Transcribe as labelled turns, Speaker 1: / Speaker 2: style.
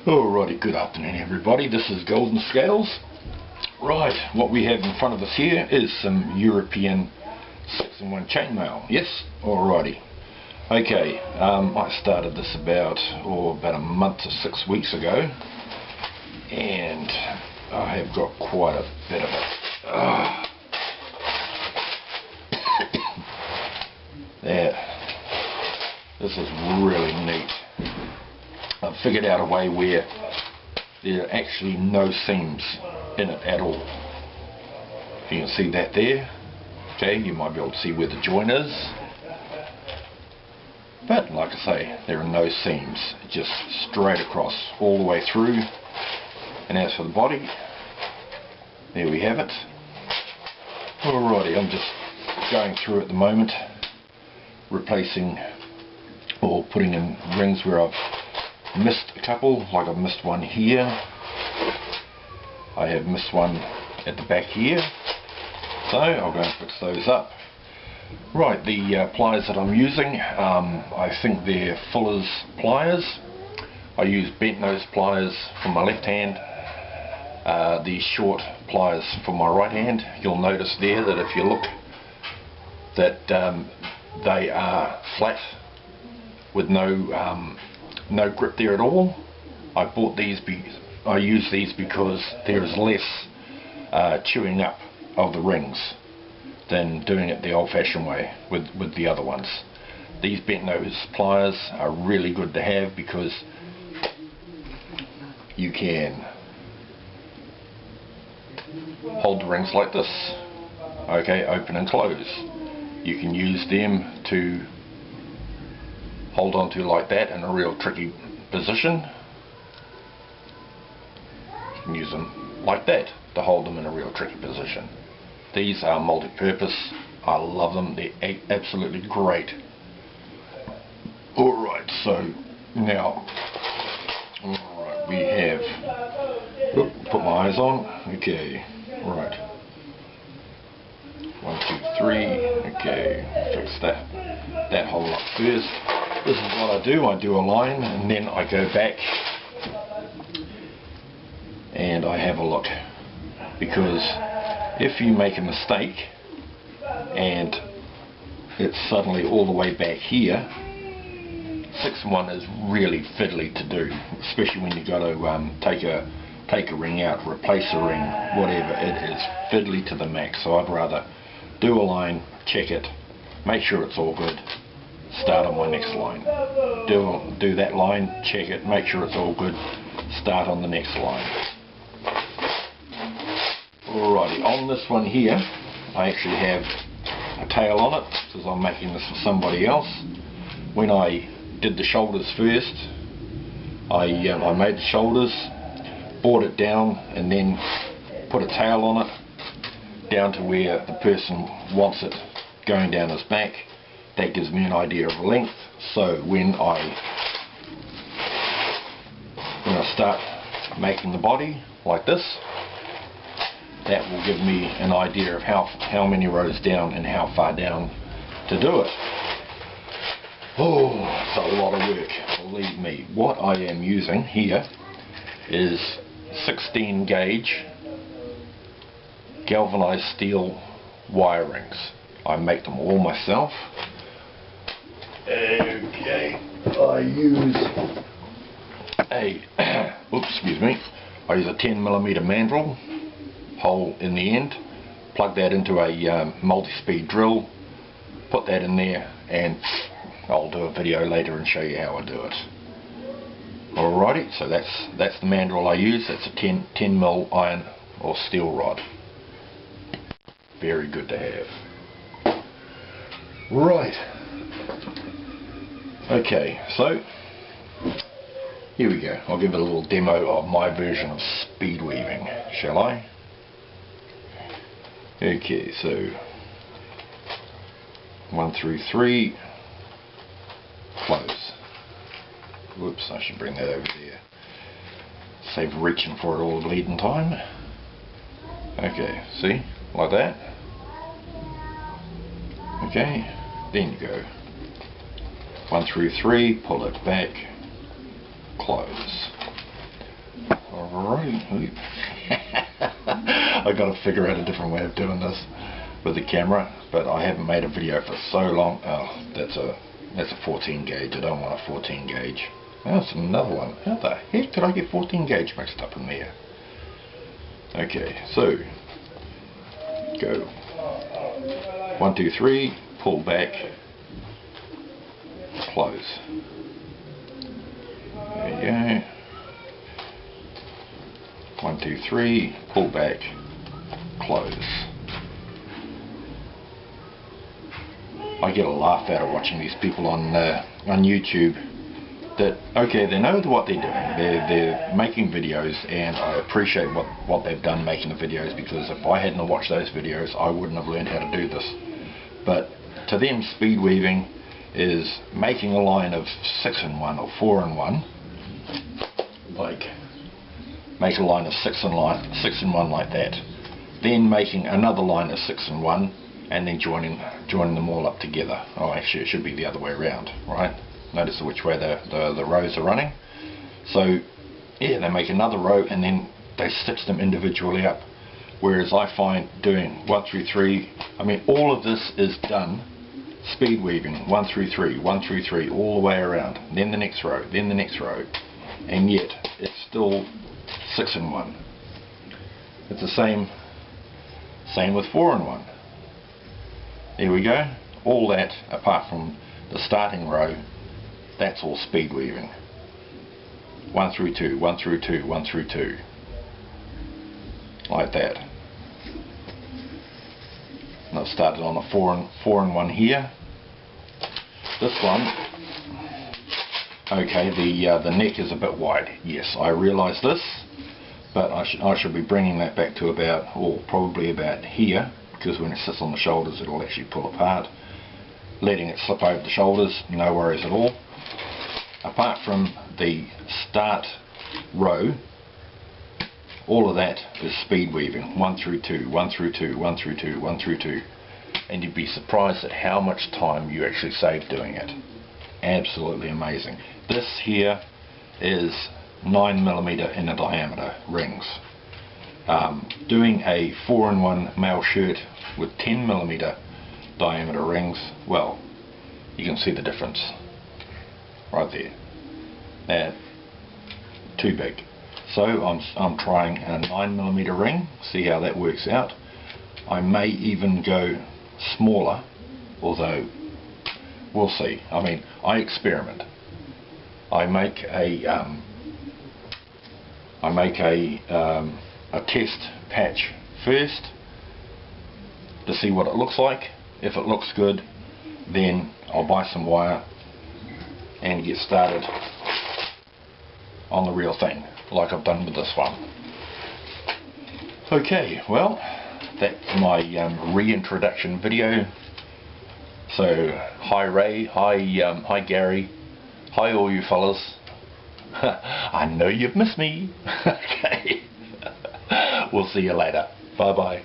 Speaker 1: Alrighty, good afternoon everybody, this is Golden Scales. Right, what we have in front of us here is some European 6-in-1 chainmail. Yes? Alrighty. Okay, I started this about a month to 6 weeks ago, and I have got quite a bit of it. There. This is really neat. I've figured out a way where there are actually no seams in it at all. You can see that there. Okay, you might be able to see where the joint is. But like I say, there are no seams. Just straight across all the way through. And as for the body, there we have it. Alrighty, I'm just going through at the moment, replacing or putting in rings where I've missed a couple, like I've missed one here. I have missed one at the back here, so I'll go and fix those up. Right, the pliers that I'm using, I think they're Fuller's pliers. I use bent nose pliers for my left hand, these short pliers for my right hand. You'll notice there that if you look, that they are flat with no grip there at all. I use these because there is less chewing up of the rings than doing it the old-fashioned way with the other ones. These bent nose pliers are really good to have because you can hold the rings like this, okay, open and close. You can use them to hold on to like that in a real tricky position. You can use them like that to hold them in a real tricky position. These are multi-purpose. I love them. They're absolutely great. Alright, so now, alright, we have, put my eyes on, okay, right. 1, 2, 3, okay, fix that hole up first. This is what I do a line and then I go back and I have a look, because if you make a mistake and it's suddenly all the way back here, 6-in-1 is really fiddly to do, especially when you got to take a ring out, replace a ring, whatever. It is fiddly to the max. So I'd rather do a line, check it, make sure it's all good, start on my next line. Do that line, check it, make sure it's all good, start on the next line. Alrighty, on this one here, I actually have a tail on it because I'm making this for somebody else. When I did the shoulders first, I made the shoulders, brought it down, and then put a tail on it down to where the person wants it going down his back. That gives me an idea of length, so when I start making the body like this, that will give me an idea of how many rows down and how far down to do it. Oh, it's a lot of work, believe me. What I am using here is 16 gauge galvanized steel wire rings. I make them all myself. Okay, I use I use a 10mm mandrel, hole in the end, plug that into a multi-speed drill, put that in there, and I'll do a video later and show you how I do it. Alrighty, so that's the mandrel I use. That's a 10mm iron or steel rod. Very good to have. Right. Okay, so here we go. I'll give it a little demo of my version of speed weaving, shall I? Okay, so 1 through 3, close. Whoops, I should bring that over there. Save reaching for it all the bleeding time. Okay, see? Like that. Okay, then you go 1 through 3, pull it back, close. Alright. I got to figure out a different way of doing this with the camera, but I haven't made a video for so long. Oh, that's a 14 gauge. I don't want a 14 gauge. That's another one. How the heck did I get 14 gauge mixed up in there? Okay, so go 1, 2, 3, pull back, close. There you go. 1, 2, 3, pull back, close. I get a laugh out of watching these people on YouTube that, okay, they know what they're doing. They're making videos, and I appreciate what they've done making the videos, because if I hadn't watched those videos, I wouldn't have learned how to do this. But to them, speed weaving is making a line of 6-in-1 or 4-in-1, like make a line of 6-in-1 like that, then making another line of 6-in-1, and then joining them all up together. Oh, actually it should be the other way around, right? Notice which way the rows are running. So yeah, they make another row and then they stitch them individually up. Whereas I find doing 1 through 3, I mean, all of this is done speed weaving, 1 through 3, 1 through 3, all the way around, then the next row, then the next row, and yet it's still 6-in-1. It's the same with 4-in-1. There we go. All that, apart from the starting row, that's all speed weaving. 1 through 2, 1 through 2, 1 through 2. Like that. And I've started on a 4-in-1 here. This one, okay, the neck is a bit wide. Yes, I realise this, but I should be bringing that back to about, or probably about here, because when it sits on the shoulders it'll actually pull apart. Letting it slip over the shoulders, no worries at all. Apart from the start row, all of that is speed weaving, 1 through 2, 1 through 2, 1 through 2, 1 through 2, and you'd be surprised at how much time you actually save doing it. Absolutely amazing. This here is 9mm in the diameter rings. Doing a 4-in-1 male shirt with 10mm diameter rings, well, you can see the difference right there. Too big. So I'm trying a 9mm ring, see how that works out. I may even go smaller, although we'll see. I mean, I experiment. I make a test patch first to see what it looks like. If it looks good, then I'll buy some wire and get started on the real thing, like I've done with this one. Okay, well, that's my reintroduction video. So, hi Ray, hi Gary, hi all you fellas. I know you've missed me. Okay. We'll see you later. Bye bye.